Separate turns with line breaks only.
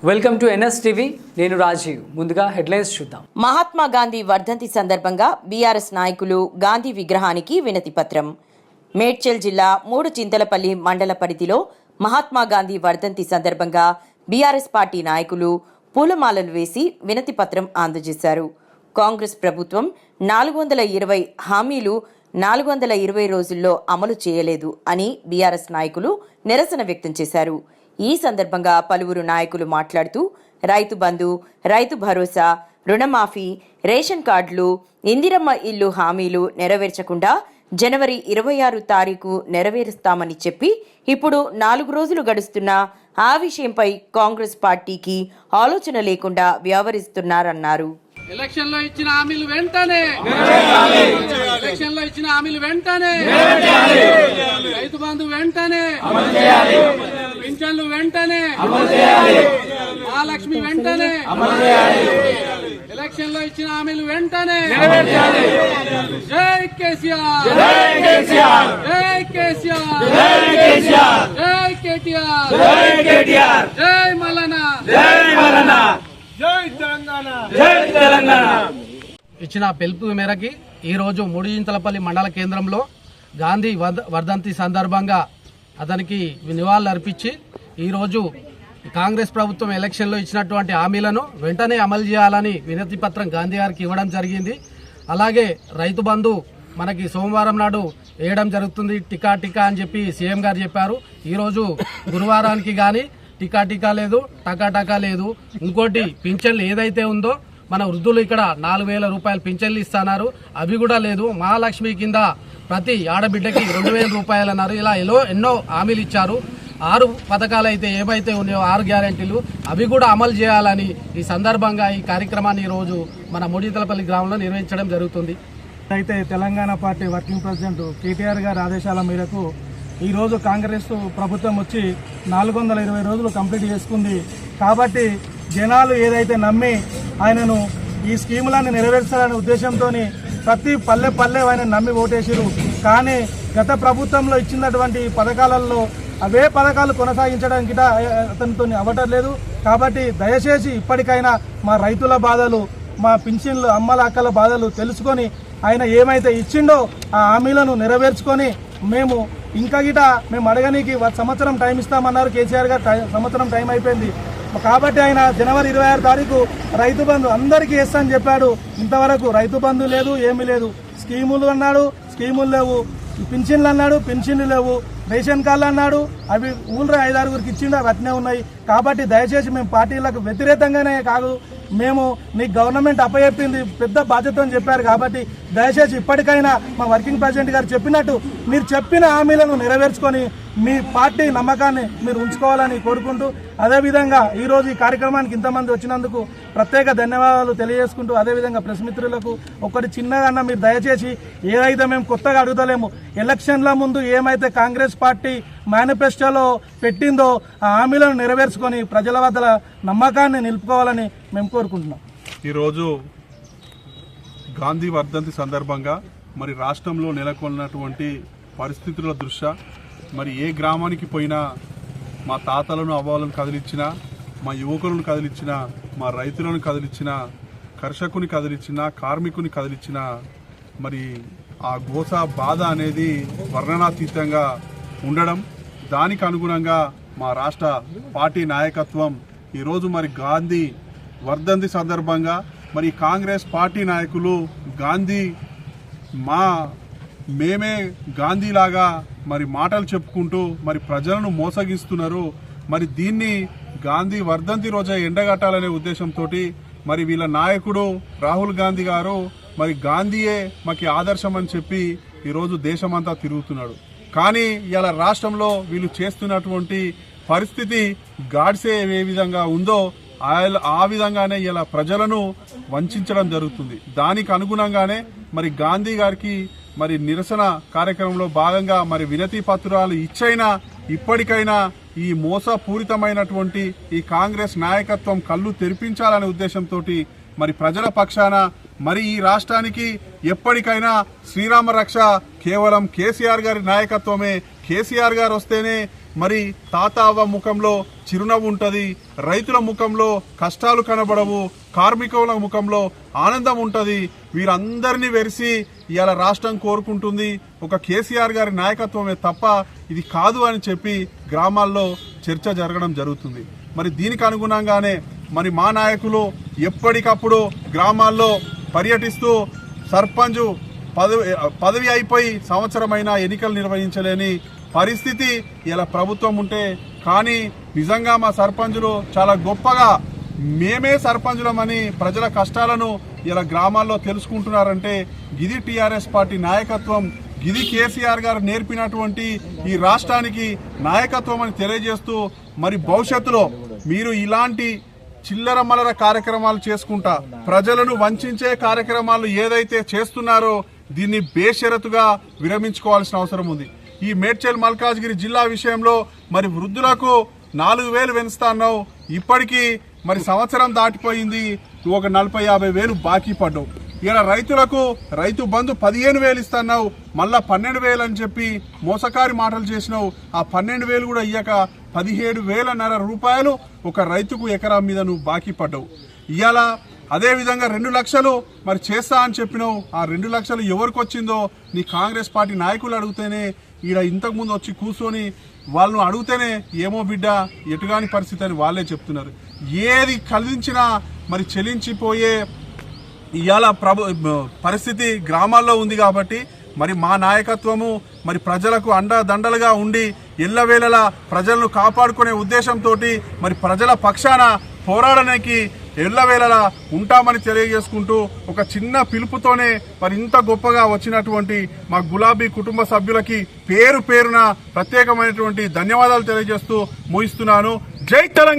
Welcome to NSTV. నేను రాజీవ్. ముందుగా headlines చూద్దాం.
మహాత్మా గాంధీ వర్ధంతి సందర్భంగా బీఆర్ఎస్ నాయకులు గాంధీ విగ్రహానికి వినతి పత్రం. మేడ్చల్ జిల్లా మూడు చింతలపల్లి మండల పరిధిలో మహాత్మా గాంధీ వర్ధంతి సందర్భంగా బీఆర్ఎస్ పార్టీ నాయకులు పూలమాలలు వేసి వినతి పత్రం అందజేశారు. కాంగ్రెస్ ప్రభుత్వం 420 హామీలు 420 రోజుల్లో అమలు చేయలేదు అని బీఆర్ఎస్ నాయకులు నిరసన వ్యక్తం చేశారు. ఈ సందర్భంగా పలువురు నాయకులు మాట్లాడుతూ రైతు బంధు, రైతు భరోసా, రుణమాఫీ, రేషన్ కార్డులు, ఇందిరమ్మ ఇల్లు హామీలు నెరవేర్చకుండా జనవరి 26 తారీఖు నెరవేరుస్తామని చెప్పి ఇప్పుడు 4 రోజులు గడుస్తున్నా ఆ విషయంపై కాంగ్రెస్ పార్టీకి ఆలోచన లేకుండా వ్యవహరిస్తున్నారన్నారు.
ఎలక్షన్లో ఇచ్చిన హామీలు వెంటనే రైతు బంధు వెంటనే, పింఛన్లు వెంటనే, మహాలక్ష్మి వెంటనే, ఎలక్షన్లో ఇచ్చిన హామీలు వెంటనే. జై కేసీఆర్, జై కేసీఆర్, జై కేసీఆర్, జై కేటీఆర్, జై మల్లన్న, జై తెలంగాణ, జై తెలంగాణ. ఇచ్చిన పిలుపు మేరకి ఈరోజు మూడింతలపల్లి మండల కేంద్రంలో గాంధీ వర్ధంతి సందర్భంగా అతనికి నివాళులు అర్పించి ఈరోజు కాంగ్రెస్ ప్రభుత్వం ఎలక్షన్లో ఇచ్చినటువంటి హామీలను వెంటనే అమలు చేయాలని వినతి పత్రం గాంధీ గారికి ఇవ్వడం జరిగింది. అలాగే రైతు బంధు మనకి సోమవారం నాడు వేయడం జరుగుతుంది, టికా అని చెప్పి సీఎం గారు చెప్పారు. ఈరోజు గురువారానికి కానీ టికా లేదు, టకా లేదు. ఇంకోటి పింఛన్లు ఏదైతే ఉందో మన వృద్ధులు ఇక్కడ 4,000 రూపాయలు పింఛన్లు ఇస్తున్నారు, అవి కూడా లేదు. మహాలక్ష్మి కింద ప్రతి ఆడబిడ్డకి 2,000 రూపాయలు అన్నారు. ఇలా ఎన్నో హామీలు ఇచ్చారు. 6 పథకాలు అయితే ఏవైతే ఉన్నాయో 6 గ్యారెంటీలు అవి కూడా అమలు చేయాలని ఈ సందర్భంగా ఈ కార్యక్రమాన్ని ఈరోజు మన మూడింతలపల్లి గ్రామంలో నిర్వహించడం జరుగుతుంది.
అయితే Telangana party working president KTR గారి ఆదేశాల మేరకు ఈరోజు కాంగ్రెస్ ప్రభుత్వం వచ్చి 420 రోజులు కంప్లీట్ చేసుకుంది. కాబట్టి జనాలు ఏదైతే నమ్మి ఆయనను ఈ స్కీములన్నీ నెరవేర్చాలనే ఉద్దేశంతో ప్రతి పల్లె ఆయన నమ్మి ఓటేసారు. కానీ గత ప్రభుత్వంలో ఇచ్చినటువంటి పథకాలలో అవే పథకాలు కొనసాగించడానికి అతనితో అవ్వటం లేదు. కాబట్టి దయచేసి ఇప్పటికైనా మా రైతుల బాధలు, మా పింఛన్లు అమ్మల అక్కల బాధలు తెలుసుకొని ఆయన ఏమైతే ఇచ్చిండో ఆ హామీలను నెరవేర్చుకొని మేము మేము అడగనీకి సంవత్సరం టైం ఇస్తామన్నారు కేసీఆర్ గారు. సంవత్సరం టైం అయిపోయింది. కాబట్టి ఆయన జనవరి 26 తారీఖు రైతు బంధు అందరికీ ఇస్తానని చెప్పాడు. ఇంతవరకు రైతు బంధు లేదు, ఏమీ లేదు. స్కీములు అన్నాడు, స్కీములు లేవు. పింఛన్లు అన్నాడు, పింఛన్లు లేవు. రేషన్ కార్డులు అన్నాడు, అవి ఊళ్ళో 5-6 ఇచ్చిండు, అవి అట్నే ఉన్నాయి. కాబట్టి దయచేసి మేము పార్టీలకు వ్యతిరేకంగానే కాదు, మేము నీకు గవర్నమెంట్ అప్పచెప్పింది పెద్ద బాధ్యత అని చెప్పారు. కాబట్టి దయచేసి ఇప్పటికైనా మా వర్కింగ్ ప్రెసిడెంట్ గారు చెప్పినట్టు మీరు చెప్పిన హామీలను నెరవేర్చుకొని మీ పార్టీ నమ్మకాన్ని మీరు ఉంచుకోవాలని కోరుకుంటూ, అదేవిధంగా ఈరోజు ఈ కార్యక్రమానికి ఇంతమంది వచ్చినందుకు ప్రత్యేక ధన్యవాదాలు తెలియజేసుకుంటూ, అదేవిధంగా ప్రెస్ మిత్రులకు ఒకటి చిన్నగా మీరు దయచేసి ఏదైతే మేము కొత్తగా అడుగుతలేము, ఎలక్షన్ల ముందు ఏమైతే కాంగ్రెస్ పార్టీ మేనిఫెస్టోలో పెట్టిందో ఆ హామీలను నెరవేర్చుకొని ప్రజల వద్ద నమ్మకాన్ని నిలుపుకోవాలని మేము కోరుకుంటున్నాం.
ఈరోజు గాంధీ వర్ధంతి సందర్భంగా మరి రాష్ట్రంలో నెలకొన్నటువంటి పరిస్థితుల దృష్ట్యా మరి ఏ గ్రామానికి పోయినా మా తాతలను అవ్వాలను కదిలించిన, మా యువకులను కదిలించిన, మా రైతులను కదిలించిన, కర్షకుని కదిలించిన, కార్మికుని కదిలించిన మరి ఆ గోస బాధ అనేది వర్ణనాతీతంగా ఉండడం, దానికి అనుగుణంగా మా రాష్ట్ర పార్టీ నాయకత్వం ఈరోజు మరి గాంధీ వర్ధంతి సందర్భంగా మరి కాంగ్రెస్ పార్టీ నాయకులు మేమే గాంధీలాగా మరి మాటలు చెప్పుకుంటూ మరి ప్రజలను మోసగిస్తున్నారు. మరి దీన్ని గాంధీ వర్ధంతి రోజే ఎండగట్టాలనే ఉద్దేశంతో మరి వీళ్ళ నాయకుడు రాహుల్ గాంధీ గారు మరి గాంధీయే మాకు ఆదర్శం అని చెప్పి ఈరోజు దేశమంతా తిరుగుతున్నాడు. కానీ ఇలా రాష్ట్రంలో వీళ్ళు చేస్తున్నటువంటి పరిస్థితి గాడ్సే ఏ విధంగా ఉందో ఆ విధంగానే ఇలా ప్రజలను వంచడం జరుగుతుంది. దానికి అనుగుణంగానే మరి గాంధీ గారికి మరి నిరసన కార్యక్రమంలో భాగంగా మరి వినతి పత్రాలు ఇచ్చైనా ఇప్పటికైనా ఈ మోసపూరితమైనటువంటి ఈ కాంగ్రెస్ నాయకత్వం కళ్ళు తెరిపించాలనే ఉద్దేశంతో మరి ప్రజల పక్షాన మరి ఈ రాష్ట్రానికి ఎప్పటికైనా శ్రీరామ రక్ష కేవలం కేసీఆర్ గారి నాయకత్వమే, కేసీఆర్ గారు వస్తేనే మరి తాత అవ్వ ముఖంలో చిరునవ్వు ఉంటుంది, రైతుల ముఖంలో కష్టాలు కనబడవు, కార్మికుల ముఖంలో ఆనందం ఉంటుంది. వీరందరినీ వెరిసి ఇవాళ రాష్ట్రం కోరుకుంటుంది ఒక కేసీఆర్ గారి నాయకత్వమే తప్ప ఇది కాదు అని చెప్పి గ్రామాల్లో చర్చ జరగడం జరుగుతుంది. మరి దీనికి అనుగుణంగానే మరి మా నాయకులు ఎప్పటికప్పుడు గ్రామాల్లో పర్యటిస్తూ సర్పంచ్ పదవి అయిపోయి సంవత్సరమైనా ఎన్నికలు నిర్వహించలేని పరిస్థితి ఇలా ప్రభుత్వం ఉంటే, కానీ నిజంగా మా సర్పంచులు చాలా గొప్పగా మేమే సర్పంచులమని ప్రజల కష్టాలను ఇలా గ్రామాల్లో తెలుసుకుంటున్నారంటే గిది టీఆర్ఎస్ పార్టీ నాయకత్వం, గిది కేసీఆర్ గారు నేర్పినటువంటి ఈ రాష్ట్రానికి నాయకత్వం అని తెలియజేస్తూ, మరి భవిష్యత్తులో మీరు ఇలాంటి చిల్లర మల్లర కార్యక్రమాలు చేసుకుంటా ప్రజలను వంచే కార్యక్రమాలు ఏదైతే చేస్తున్నారో దీన్ని బేషరతుగా విరమించుకోవాల్సిన అవసరం ఉంది. ఈ మేడ్చల్ మల్కాజ్గిరి జిల్లా విషయంలో మరి వృద్ధులకు 4,000 పెంచుతాన్నావు, ఇప్పటికీ మరి సంవత్సరం దాటిపోయింది, నువ్వు ఒక 40-50 వేలు బాకీ పడ్డావు. ఇలా రైతులకు రైతు బంధు 15,000 ఇస్తున్నావు, మళ్ళా 12,000 అని చెప్పి మోసకారి మాటలు చేసినావు. ఆ 12,000 కూడా ఇయ్యక 17,500 రూపాయలు ఒక రైతుకు ఎకరా మీద నువ్వు బాకీ పడ్డావు. ఇవాళ అదేవిధంగా 2 లక్షలు మరి చేస్తా అని చెప్పినావు. ఆ 2 లక్షలు ఎవరికి వచ్చిందో నీ కాంగ్రెస్ పార్టీ నాయకులు అడిగితేనే, ఈడ ఇంతకుముందు వచ్చి కూర్చొని వాళ్ళను అడిగితేనే ఏమో బిడ్డ ఎటుగాని పరిస్థితి అని వాళ్ళే చెప్తున్నారు. ఏది కలిగించినా మరి చెల్లించిపోయే ఇవాళ పరిస్థితి గ్రామాల్లో ఉంది. కాబట్టి మరి మా నాయకత్వము మరి ప్రజలకు అండదండలుగా ఉండి ఎల్లవేళలా ప్రజలను కాపాడుకునే ఉద్దేశంతో మరి ప్రజల పక్షాన పోరాడడానికి ఎల్లవేళలా ఉంటామని తెలియజేసుకుంటూ ఒక చిన్న పిలుపుతోనే మరి ఇంత గొప్పగా వచ్చినటువంటి మా గులాబీ కుటుంబ సభ్యులకి పేరు పేరున ప్రత్యేకమైనటువంటి ధన్యవాదాలు తెలియజేస్తూ ముగిస్తున్నాను. జై తెలంగాణ.